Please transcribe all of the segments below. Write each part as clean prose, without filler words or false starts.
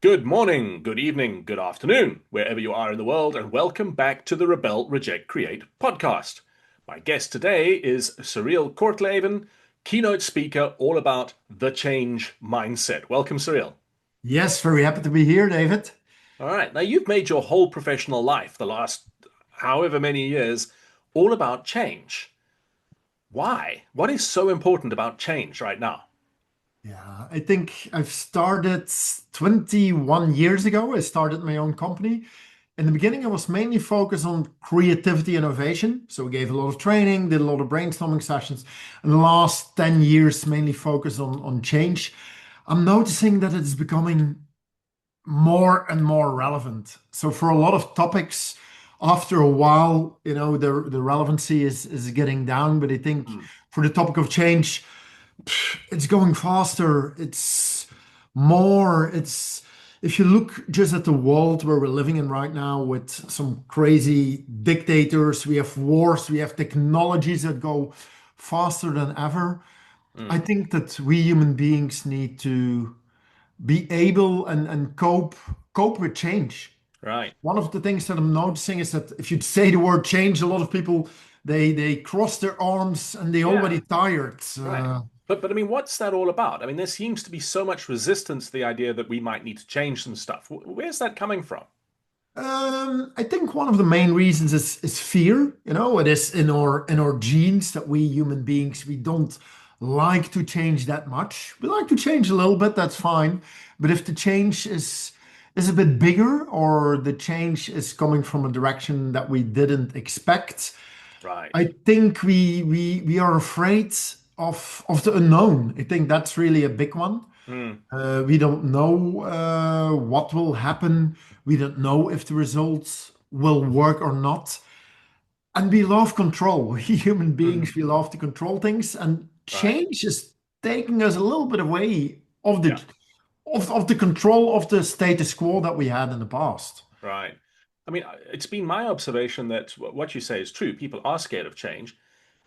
Good morning, good evening, good afternoon, wherever you are in the world, and welcome back to the Rebel, Reject, Create podcast. My guest today is Cyriel Kortleven, keynote speaker all about the change mindset. Welcome, Cyriel. Yes, very happy to be here, David. All right, now you've made your whole professional life, the last however many years, all about change. Why? What is so important about change right now? Yeah, I think I've started 21 years ago. I started my own company. In the beginning, I was mainly focused on creativity innovation. So we gave a lot of training, did a lot of brainstorming sessions. And the last 10 years, mainly focused on change. I'm noticing that it's becoming more and more relevant. So for a lot of topics, after a while, the relevancy is getting down. But I think Hmm, for the topic of change, it's going faster. It's more. It's if you look just at the world where we're living in right now with some crazy dictators, we have wars, we have technologies that go faster than ever. I hmm, think that we human beings need to be able and cope with change. right, One of the things that I'm noticing is that if you say the word change, a lot of people they cross their arms and they yeah, already tired. right. But I mean, what's that all about? I mean, there seems to be so much resistance to the idea that we might need to change some stuff. Where's that coming from? I think one of the main reasons is fear. It is in our genes that we human beings we don't like to change that much. We like to change a little bit, that's fine. But if the change is a bit bigger or the change is coming from a direction that we didn't expect, Right. I think we are afraid of the unknown. I think that's really a big one. Hmm. We don't know what will happen. We don't know if the results will work or not. And we love control. We human Hmm. beings, we love to control things. And Right. change is taking us a little bit away of Yeah. the control of the status quo that we had in the past. Right. I mean, it's been my observation that what you say is true. People are scared of change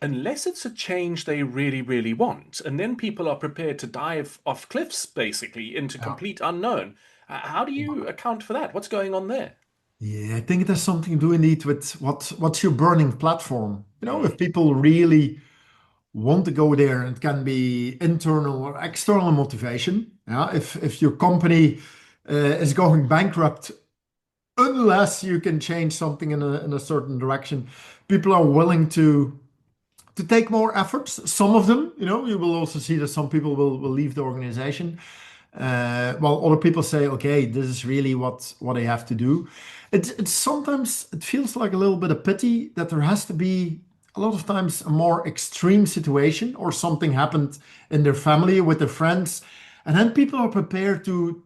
unless it's a change they really, really want. And then people are prepared to dive off cliffs, basically, into Yeah. complete unknown. How do you account for that? What's going on there? Yeah, I think it has something to do indeed with what's your burning platform. Hmm. If people really want to go there, it can be internal or external motivation. Yeah, if your company is going bankrupt, unless you can change something in a certain direction, people are willing to take more efforts. Some of them, you will also see that some people will leave the organization. While other people say, okay, this is really what I have to do. It's sometimes it feels like a little bit of pity that there has to be a lot of times a more extreme situation or something happened in their family with their friends, and then people are prepared to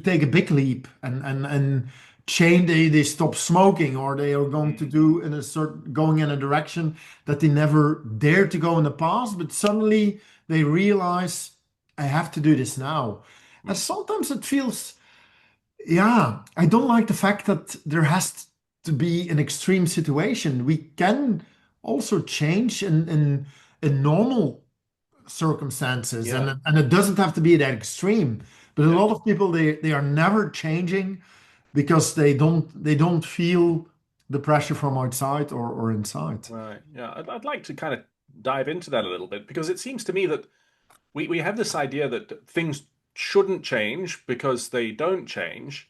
take a big leap and change. They stop smoking or they are going to Hmm. do in a certain going in a direction that they never dared to go in the past, but suddenly they realize I have to do this now. And Hmm. sometimes it feels, yeah, I don't like the fact that there has to be an extreme situation. We can also change in normal circumstances, Yeah. and it doesn't have to be that extreme. But a Yeah. lot of people they are never changing because they don't feel the pressure from outside or inside. Right. Yeah. I'd like to kind of dive into that a little bit because it seems to me that we have this idea that things shouldn't change because they don't change,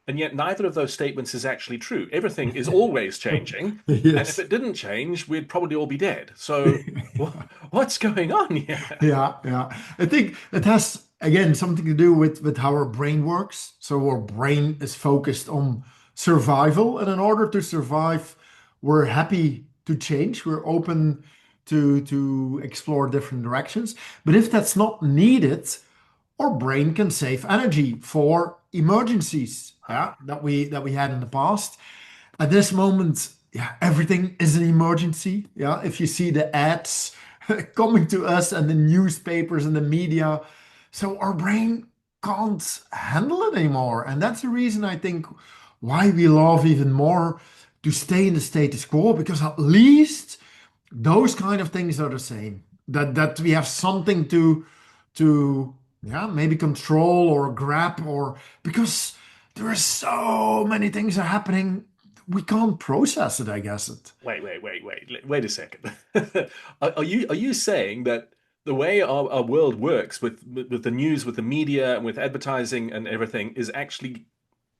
and yet neither of those statements is actually true. Everything is always changing, and if Yes. it didn't change, we'd probably all be dead. So, what's going on here? Yeah, yeah. I think it has again something to do with how our brain works. So our brain is focused on survival, and in order to survive, we're happy to change. We're open to explore different directions. But if that's not needed, our brain can save energy for emergencies, yeah, Ah, that we had in the past. At this moment, yeah, everything is an emergency. Yeah, if you see the ads coming to us and the newspapers and the media, so our brain can't handle it anymore. And that's the reason I think why we love even more to stay in the status quo, because at least those kind of things are the same. That we have something to yeah, maybe control or grab, or because there are so many things are happening, we can't process it, I guess it. Wait a second. Are you saying that the way our world works with the news, with the media, and with advertising and everything is actually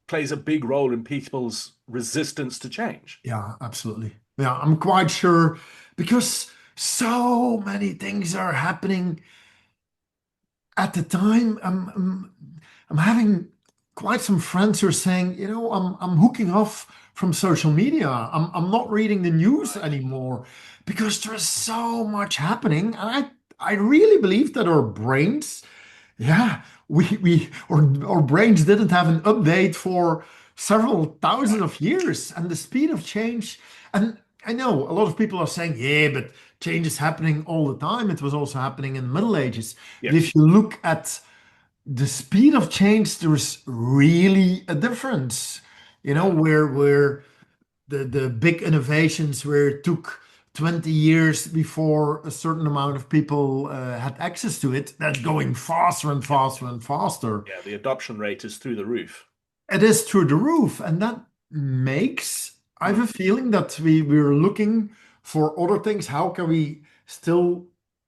plays a big role in people's resistance to change? Yeah, absolutely. Yeah, I'm quite sure because so many things are happening at the time. I'm having quite some friends who are saying, I'm hooking off from social media. I'm not reading the news Right. anymore because there's so much happening. And I really believe that our brains, yeah, our brains didn't have an update for several thousands Right. of years, and the speed of change. And I know a lot of people are saying, yeah, but change is happening all the time. It was also happening in the Middle Ages. But Yes. if you look at the speed of change, there's really a difference. Yeah. Where the big innovations where it took 20 years before a certain amount of people had access to it, that's going faster and Yeah. faster and faster. Yeah. The adoption rate is through the roof. It is through the roof, and that makes, I have Hmm. a feeling that we're looking for other things. How can we still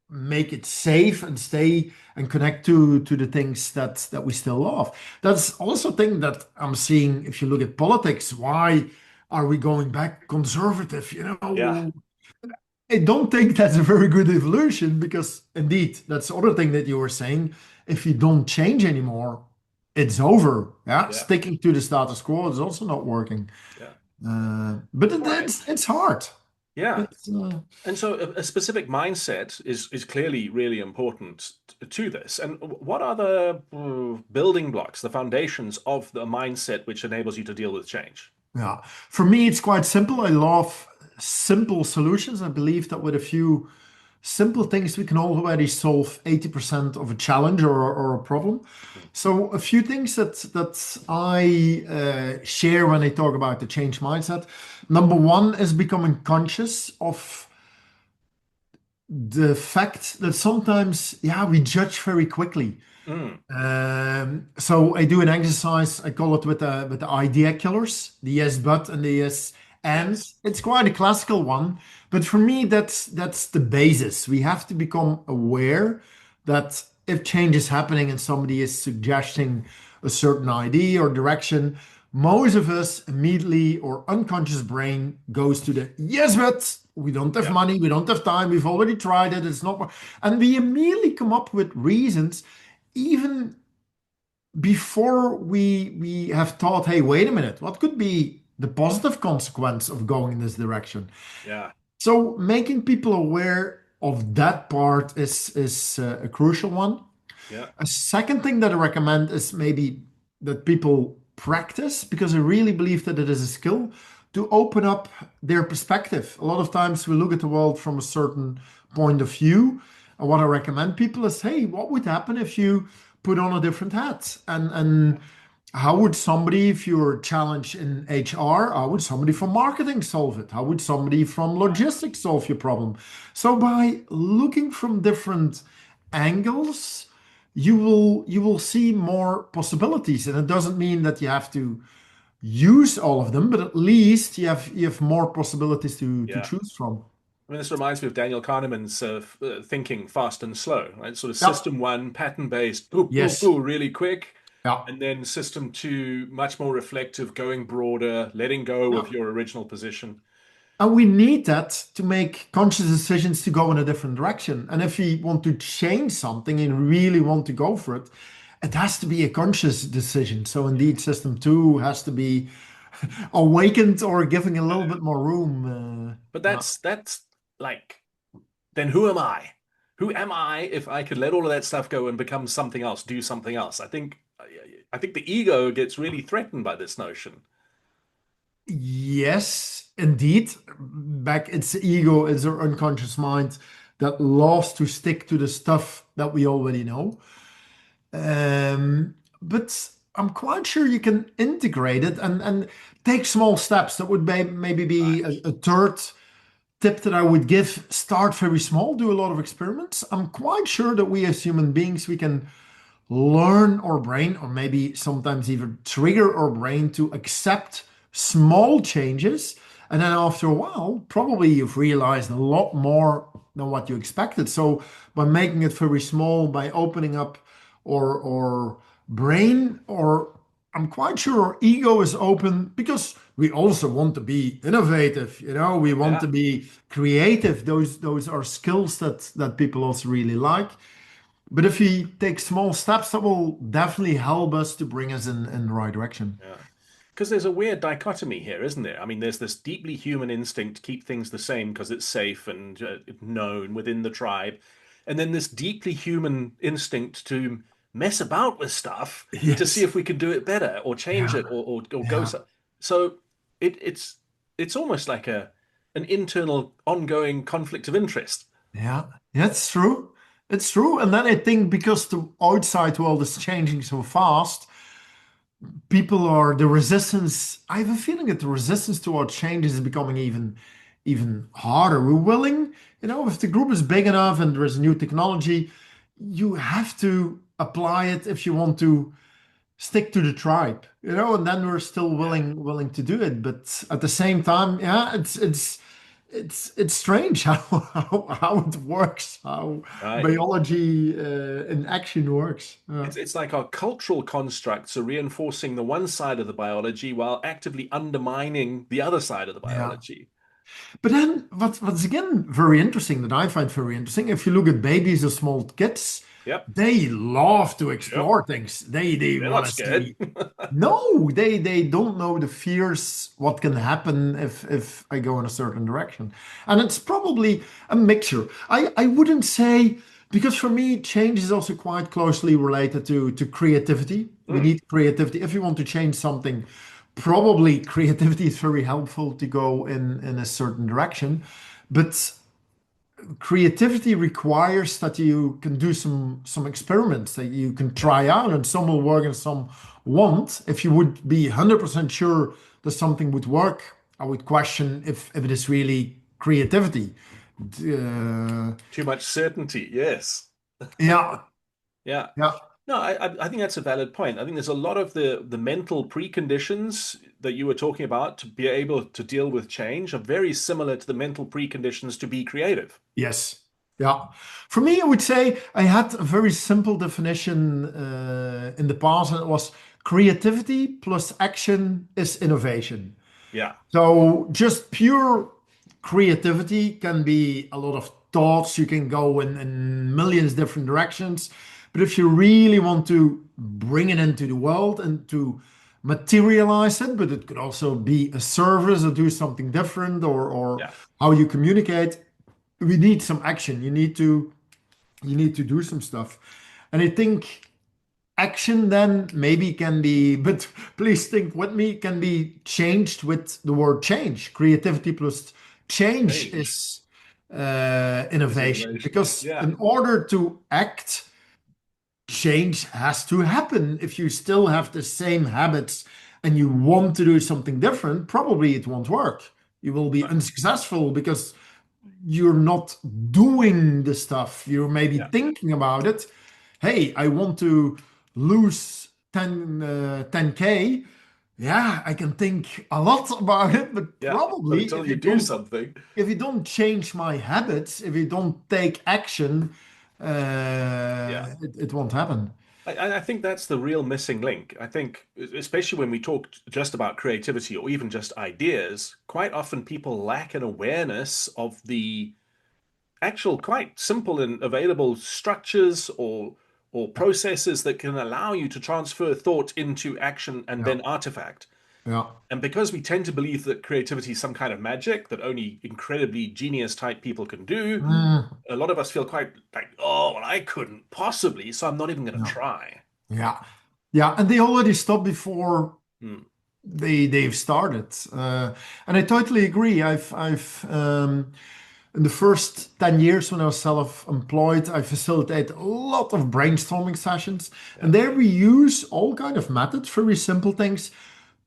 make it safe and stay and connect to the things that we still love? That's also a thing that I'm seeing if you look at politics. Why are we going back conservative? Yeah. I don't think that's a very good evolution because indeed, that's the other thing that you were saying. If you don't change anymore, it's over. Yeah, Yeah. sticking to the status quo is also not working. Yeah. But All right. it's hard. Yeah. It's And so a specific mindset is clearly really important to this. And what are the building blocks, the foundations of the mindset which enables you to deal with change? yeah. For me, it's quite simple. I love simple solutions. I believe that with a few simple things, we can already solve 80% of a challenge or a problem. Mm. So a few things that I share when I talk about the change mindset. Number one is becoming conscious of the fact that sometimes, yeah, we judge very quickly. Mm. So I do an exercise. I call it with the idea killers, the yes but and the yes and. Yes. It's quite a classical one, but for me that's the basis. We have to become aware that if change is happening and somebody is suggesting a certain idea or direction, most of us immediately or unconscious brain goes to the yes but we don't have Yeah. money, we don't have time, we've already tried it, it's not, and we immediately come up with reasons even before we have thought, hey, wait a minute, what could be the positive consequence of going in this direction? Yeah. So making people aware of that part is a crucial one. Yeah. A second thing that I recommend is maybe that people practice because I really believe that it is a skill to open up their perspective. A lot of times we look at the world from a certain point of view. And what I recommend people is, hey, what would happen if you put on a different hat? And how would somebody, if you're challenged in HR, how would somebody from marketing solve it? How would somebody from Right. logistics solve your problem? So by looking from different angles, you will see more possibilities. And it doesn't mean that you have to use all of them, but at least you have more possibilities to Yeah. choose from. I mean, this reminds me of Daniel Kahneman's thinking fast and slow, right? Sort of Yeah. system one, pattern based, boo, boo, Yes. boo, really quick. Yeah. And then system two, much more reflective, going broader, letting go Yeah. of your original position. And we need that to make conscious decisions to go in a different direction. And if we want to change something and really want to go for it, it has to be a conscious decision. So Yeah. indeed, system two has to be awakened or giving a I little know. bit more room. But Yeah. that's like, then who am I? Who am I if I could let all of that stuff go and become something else, do something else? I think the ego gets really threatened by this notion. Yes, indeed. Back, it's the ego, it's our unconscious mind that loves to stick to the stuff that we already know. But I'm quite sure you can integrate it and take small steps. That would maybe be Right. a third tip that I would give. Start very small, do a lot of experiments. I'm quite sure that we as human beings, we can learn our brain, or maybe sometimes even trigger our brain to accept small changes. And then after a while, probably you've realized a lot more than what you expected. So by making it very small, by opening up or brain, or I'm quite sure our ego is open because we also want to be innovative, we want to Yeah. be creative. Those are skills that people also really like. But if we take small steps, that will definitely help us to bring us in the right direction. Yeah. Because there's a weird dichotomy here, isn't there? I mean, there's this deeply human instinct to keep things the same because it's safe and known within the tribe. And then this deeply human instinct to mess about with stuff to see Yes. if we can do it better or change Yeah. it or go Yeah. so. So it's almost like an internal ongoing conflict of interest. Yeah. That's true. It's true. And then I think because the outside world is changing so fast, people are the resistance. I have a feeling that the resistance toward change is becoming even harder. We're willing, if the group is big enough and there's new technology, you have to apply it if you want to stick to the tribe, and then we're still Yeah. willing to do it. But at the same time, yeah, it's strange how it works, how Right. biology in action works. It's like our cultural constructs are reinforcing the one side of the biology while actively undermining the other side of the Yeah. biology. But then what's again very interesting, that I find very interesting, if you look at babies or small kids, Yep. they love to Yep. explore things. They They're want not to scared. see. No, they don't know the fears, what can happen if I go in a certain direction. And it's probably a mixture. I wouldn't say, because for me, change is also quite closely related to creativity. We Mm, need creativity. If you want to change something, probably creativity is very helpful to go in a certain direction. But creativity requires that you can do some experiments that you can yeah. try out, and some will work and some won't. If you would be 100% sure that something would work, I would question if it is really creativity. Uh, Too much certainty. Yes. yeah, Yeah. yeah, No, I think that's a valid point. I think there's a lot of the mental preconditions that you were talking about to be able to deal with change are very similar to the mental preconditions to be creative. yes, yeah. For me, I would say I had a very simple definition in the past, and it was creativity plus action is innovation. Yeah. So just pure creativity can be a lot of thoughts. You can go in millions different directions. But if you really want to bring it into the world and to materialize it, but it could also be a service or do something different, or Yeah. how you communicate, we need some action. You need to do some stuff. And I think action then maybe can be, but please think with me, can be changed with the word change. Creativity plus change Change is is innovation, innovation. because Yeah. in order to act, change has to happen. If you still have the same habits and you want to do something different, probably it won't work. You will be Right. unsuccessful because you're not doing the stuff. You're maybe Yeah. thinking about it. Hey, I want to lose 10K. Yeah, I can think a lot about it, but Yeah. But probably until you do something, if you don't change my habits, if you don't take action, yeah. it won't happen. I think that's the real missing link. I think, especially when we talk just about creativity or even just ideas, quite often people lack an awareness of the actual quite simple and available structures or Yeah, processes that can allow you to transfer thought into action and yeah, then artifact. yeah. And because we tend to believe that creativity is some kind of magic that only incredibly genius type people can do, Mm, a lot of us feel quite like, oh, well, I couldn't possibly, so I'm not even going to yeah, try. yeah, yeah. And they already stopped before Hmm. they've started. And I totally agree. I've in the first 10 years when I was self-employed, I facilitate a lot of brainstorming sessions. Yeah. And there we use all kind of methods, very simple things.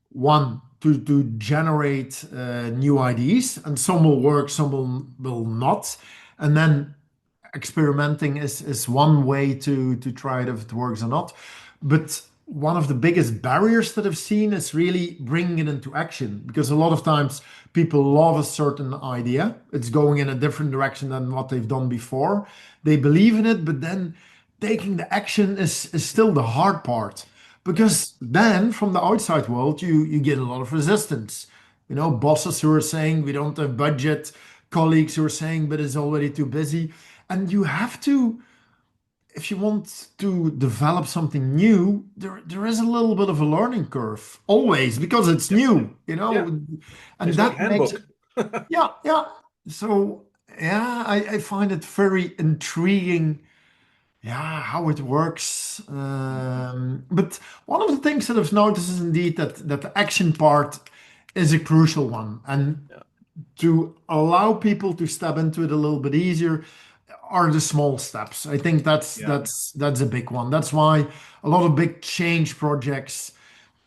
One, to generate new ideas, and some will work, some will not. And then experimenting is one way to try it if it works or not. But one of the biggest barriers that I've seen is really bringing it into action because a lot of times people love a certain idea. It's going in a different direction than what they've done before. They believe in it, but then taking the action is still the hard part Yeah. because then from the outside world you get a lot of resistance. You know, bosses who are saying we don't have budget, colleagues who are saying but it's already too busy. And you have to, if you want to develop something new, there is a little bit of a learning curve always because it's Yeah. new, Yeah. and It's like that makes it, handbook. yeah, yeah. So yeah, I find it very intriguing, yeah, how it works. But one of the things that I've noticed is indeed that the action part is a crucial one, and Yeah. to allow people to step into it a little bit easier are the small steps. I think that's Yeah. that's that's a big one. That's why a lot of big change projects,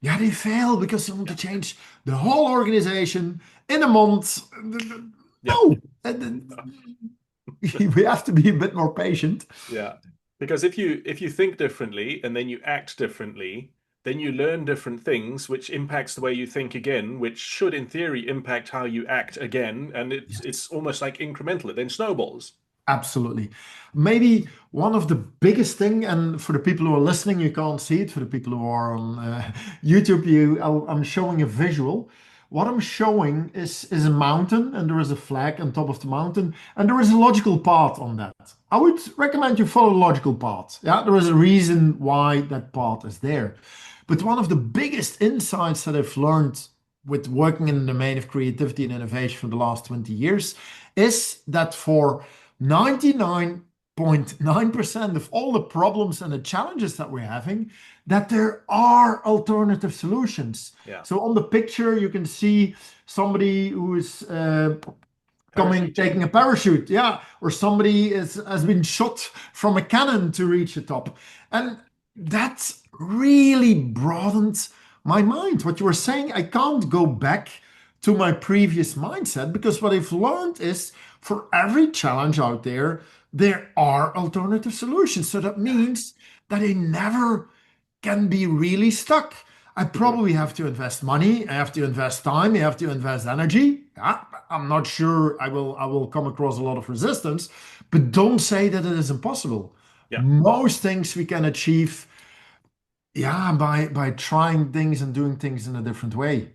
yeah, they fail because they want Yeah. to change the whole organization in a month. Yeah. No, we have to be a bit more patient. Yeah. Because if you think differently and then you act differently, then you learn different things, which impacts the way you think again, which should in theory impact how you act again. And it's almost like incremental. It then snowballs. Absolutely. Maybe one of the biggest thing, and for the people who are listening, you can't see it. For the people who are on YouTube, I'm showing a visual. What I'm showing is a mountain, and there is a flag on top of the mountain, and there is a logical path on that. I would recommend you follow a logical path. Yeah, there is a reason why that path is there. But one of the biggest insights that I've learned with working in the domain of creativity and innovation for the last 20 years is that for 99.9% of all the problems and the challenges that we're having, that there are alternative solutions. Yeah. So on the picture, you can see somebody who is coming, Parachuting. taking a parachute, yeah, or somebody has been shot from a cannon to reach the top. And that really broadened my mind. What you were saying, I can't go back to my previous mindset because what I've learned is for every challenge out there, there are alternative solutions. So that means that I never can be really stuck. I Mhm. probably have to invest money, I have to invest time, I have to invest energy. Yeah, I'm not sure I will come across a lot of resistance, but don't say that it is impossible. Yeah. Most things we can achieve, yeah, by trying things and doing things in a different way.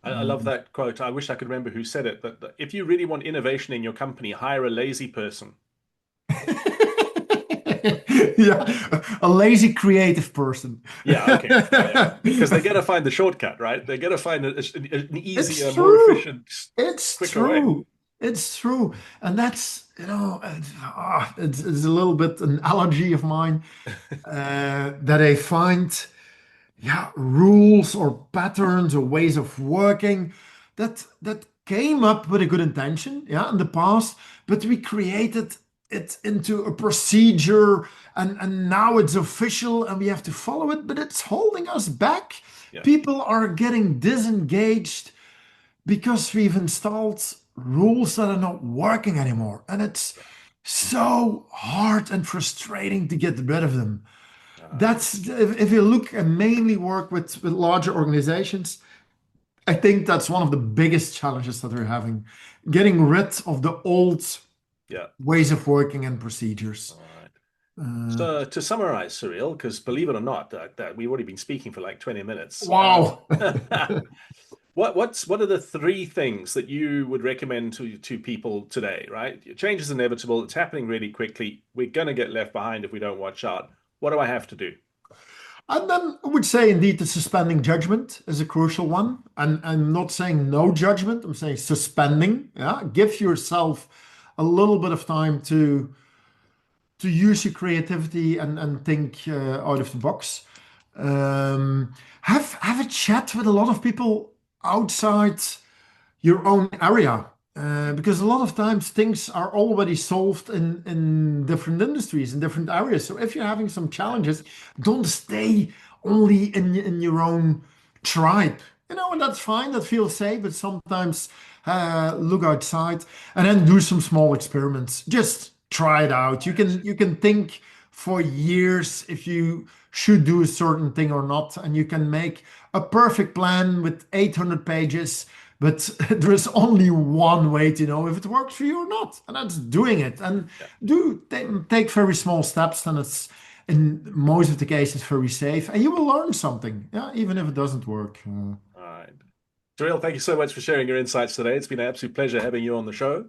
I love that quote. I wish I could remember who said it, but if you really want innovation in your company, hire a lazy person. Yeah, a lazy creative person. Yeah, okay. Yeah, yeah. Because they got to find the shortcut, right? They got to find an It's easier, more true. efficient, It's quicker way. true. It's true. And that's, it's a little bit an allergy of mine that I find, yeah, rules or patterns or ways of working that came up with a good intention, yeah, in the past, but we created it into a procedure and now it's official and we have to follow it, but it's holding us back. Yeah, People are getting disengaged because we've installed rules that are not working anymore. And it's yeah. so hard and frustrating to get rid of them. Uh, That's if you look and mainly work with larger organizations, I think that's one of the biggest challenges that we're having, getting rid of the old yeah. ways of working and procedures. All right. Uh, So to summarize, Cyriel, because believe it or not, that we've already been speaking for like 20 minutes. wow. What are the three things that you would recommend to people today, right? Change is inevitable. It's happening really quickly. We're gonna get left behind if we don't watch out. What do I have to do? And then I would say indeed the suspending judgment is a crucial one. And I'm not saying no judgment, I'm saying suspending. Yeah. Give yourself a little bit of time to use your creativity and think out of the box. Have a chat with a lot of people outside your own area. Because a lot of times things are already solved in different industries, in different areas. So if you're having some Yeah, challenges, don't stay only in your own tribe. And that's fine, that feels safe, but sometimes look outside and then do some small experiments. Just try it out. You Right. can think for years if you should do a certain thing or not, and you can make a perfect plan with 800 pages, but there is only one way to know if it works for you or not, and that's doing it. And Yeah. do take very small steps, and it's in most of the cases very safe, and you will learn something, yeah, even if it doesn't work. All right. Cyriel, thank you so much for sharing your insights today. It's been an absolute pleasure having you on the show.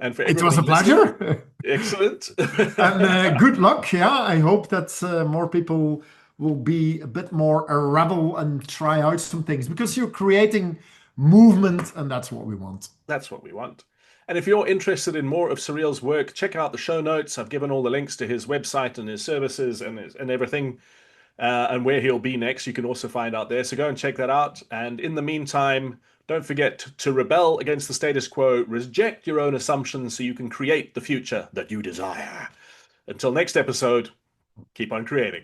And for It was everybody a listening, pleasure. excellent. And good luck. Yeah, I hope that more people will be a bit more a rebel and try out some things because you're creating movement, and that's what we want. That's what we want. And if you're interested in more of Cyriel's work, check out the show notes. I've given all the links to his website and his services and everything, and where he'll be next. You can also find out there. So go and check that out. And in the meantime, don't forget to rebel against the status quo, reject your own assumptions so you can create the future that you desire. Until next episode, keep on creating.